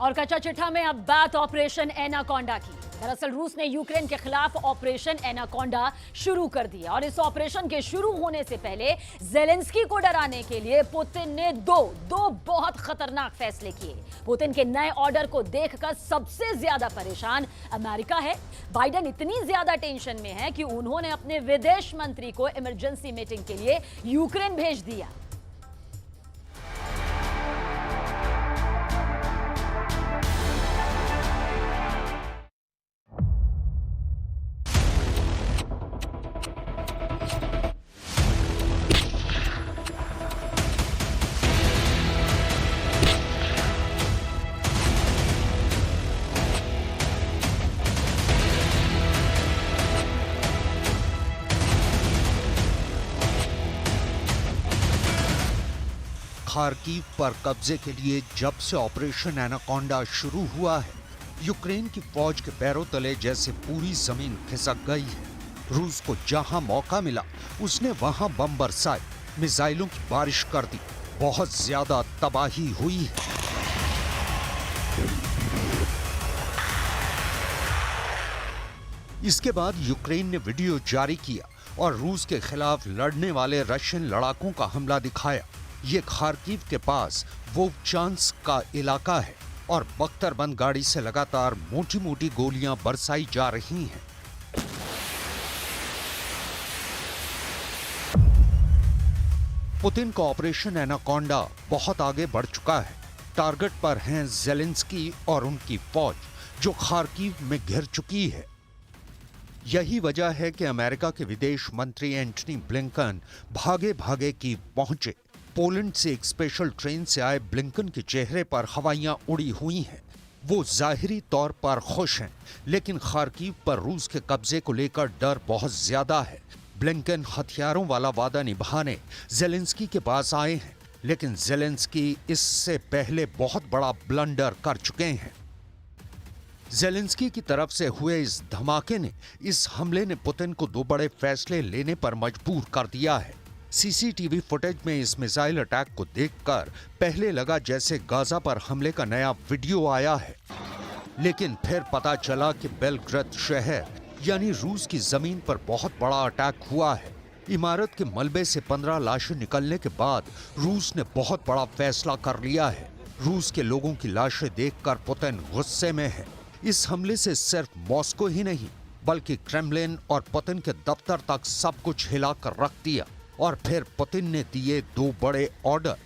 और कच्चा चिट्ठा में अब बात ऑपरेशन एनाकोंडा की। दरअसल रूस ने यूक्रेन के खिलाफ ऑपरेशन एनाकोंडा शुरू कर दिया और इस ऑपरेशन के शुरू होने से पहले जेलेंस्की को डराने के लिए पुतिन ने दो बहुत खतरनाक फैसले किए। पुतिन के नए ऑर्डर को देखकर सबसे ज्यादा परेशान अमेरिका है। बाइडेन इतनी ज्यादा टेंशन में है कि उन्होंने अपने विदेश मंत्री को इमरजेंसी मीटिंग के लिए यूक्रेन भेज दिया। खार्किव पर कब्जे के लिए जब से ऑपरेशन एनाकोंडा शुरू हुआ है, यूक्रेन की फौज के पैरों तले जैसे पूरी जमीन खिसक गई है। रूस को जहां मौका मिला उसने वहां बम बरसाए, मिसाइलों की बारिश कर दी। बहुत ज्यादा तबाही हुई है। इसके बाद यूक्रेन ने वीडियो जारी किया और रूस के खिलाफ लड़ने वाले रशियन लड़ाकों का हमला दिखाया। ये खार्किव के पास वोवचांस्क का इलाका है और बख्तरबंद गाड़ी से लगातार मोटी मोटी गोलियां बरसाई जा रही हैं। पुतिन का ऑपरेशन एनाकोंडा बहुत आगे बढ़ चुका है। टारगेट पर हैं जेलेंस्की और उनकी फौज, जो खार्किव में घिर चुकी है। यही वजह है कि अमेरिका के विदेश मंत्री एंटनी ब्लिंकन भागे भागे की पहुंचे। पोलैंड से एक स्पेशल ट्रेन से आए ब्लिंकन के चेहरे पर हवाइयां उड़ी हुई हैं। वो जाहिरी तौर पर खुश हैं, लेकिन खार्किव पर रूस के कब्जे को लेकर डर बहुत ज्यादा है। ब्लिंकन हथियारों वाला वादा निभाने जेलेंस्की के पास आए हैं, लेकिन जेलेंस्की इससे पहले बहुत बड़ा ब्लंडर कर चुके हैं। जेलेंस्की की तरफ से हुए इस धमाके ने, इस हमले ने पुतिन को दो बड़े फैसले लेने पर मजबूर कर दिया है। सीसीटीवी फुटेज में इस मिसाइल अटैक को देखकर पहले लगा जैसे गाजा पर हमले का नया वीडियो आया है, लेकिन फिर पता चला कि बेलग्रेद शहर यानी रूस की जमीन पर बहुत बड़ा अटैक हुआ है। इमारत के मलबे से 15 लाशें निकलने के बाद रूस ने बहुत बड़ा फैसला कर लिया है। रूस के लोगों की लाशें देखकर पुतिन गुस्से में है। इस हमले से सिर्फ मॉस्को ही नहीं, बल्कि क्रेमलिन और पुतिन के दफ्तर तक सब कुछ हिलाकर रख दिया। और फिर पुतिन ने दिए दो बड़े ऑर्डर।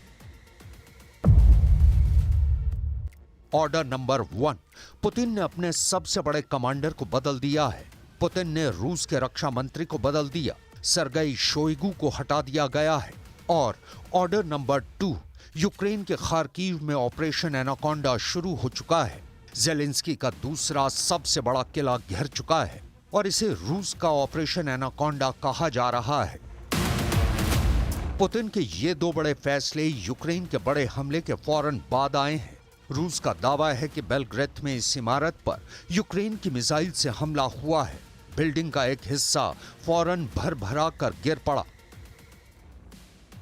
ऑर्डर नंबर 1, पुतिन ने अपने सबसे बड़े कमांडर को बदल दिया है। पुतिन ने रूस के रक्षा मंत्री को बदल दिया, सरगेई शोइगु को हटा दिया गया है। और ऑर्डर नंबर 2, यूक्रेन के खार्किव में ऑपरेशन एनाकोंडा शुरू हो चुका है। जेलेंस्की का दूसरा सबसे बड़ा किला घिर चुका है और इसे रूस का ऑपरेशन एनाकोंडा कहा जा रहा है। पुतिन के ये दो बड़े फैसले यूक्रेन के बड़े हमले के फौरन बाद आए हैं। रूस का दावा है कि बेलग्रेद में इस इमारत पर यूक्रेन की मिसाइल से हमला हुआ है। बिल्डिंग का एक हिस्सा फौरन भर-भरा कर गिर पड़ा।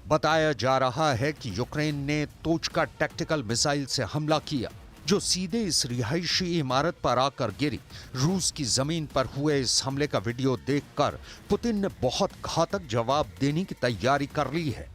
बताया जा रहा है कि यूक्रेन ने तोचका टैक्टिकल मिसाइल से हमला किया, जो सीधे इस रिहायशी इमारत पर आकर गिरी। रूस की जमीन पर हुए इस हमले का वीडियो देखकर पुतिन ने बहुत घातक जवाब देने की तैयारी कर ली है।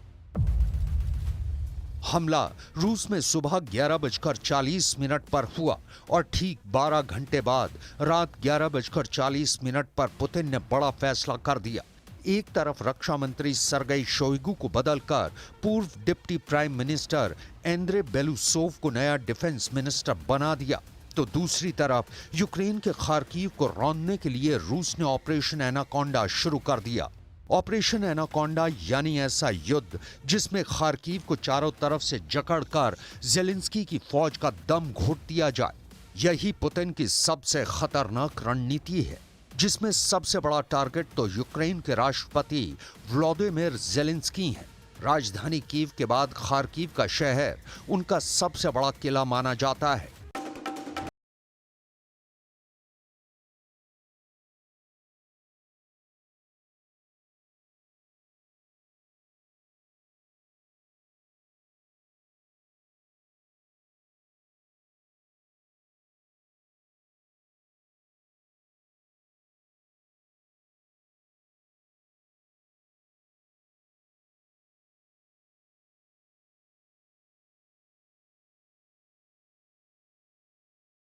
हमला रूस में सुबह 11:40 पर हुआ और ठीक 12 घंटे बाद रात 11:40 पर पुतिन ने बड़ा फैसला कर दिया। एक तरफ रक्षा मंत्री सरगेई शोइगु को बदलकर पूर्व डिप्टी प्राइम मिनिस्टर एंद्रे बेलुसोव को नया डिफेंस मिनिस्टर बना दिया, तो दूसरी तरफ यूक्रेन के खार्किव को रौंदने के लिए रूस ने ऑपरेशन एनाकोंडा शुरू कर दिया। ऑपरेशन एनाकोंडा यानी ऐसा युद्ध जिसमें खार्किव को चारों तरफ से जकड़कर जेलेंस्की की फौज का दम घोट दिया जाए। यही पुतिन की सबसे खतरनाक रणनीति है, जिसमें सबसे बड़ा टारगेट तो यूक्रेन के राष्ट्रपति व्लादिमीर जेलेंस्की हैं। राजधानी कीव के बाद खार्किव का शहर उनका सबसे बड़ा किला माना जाता है।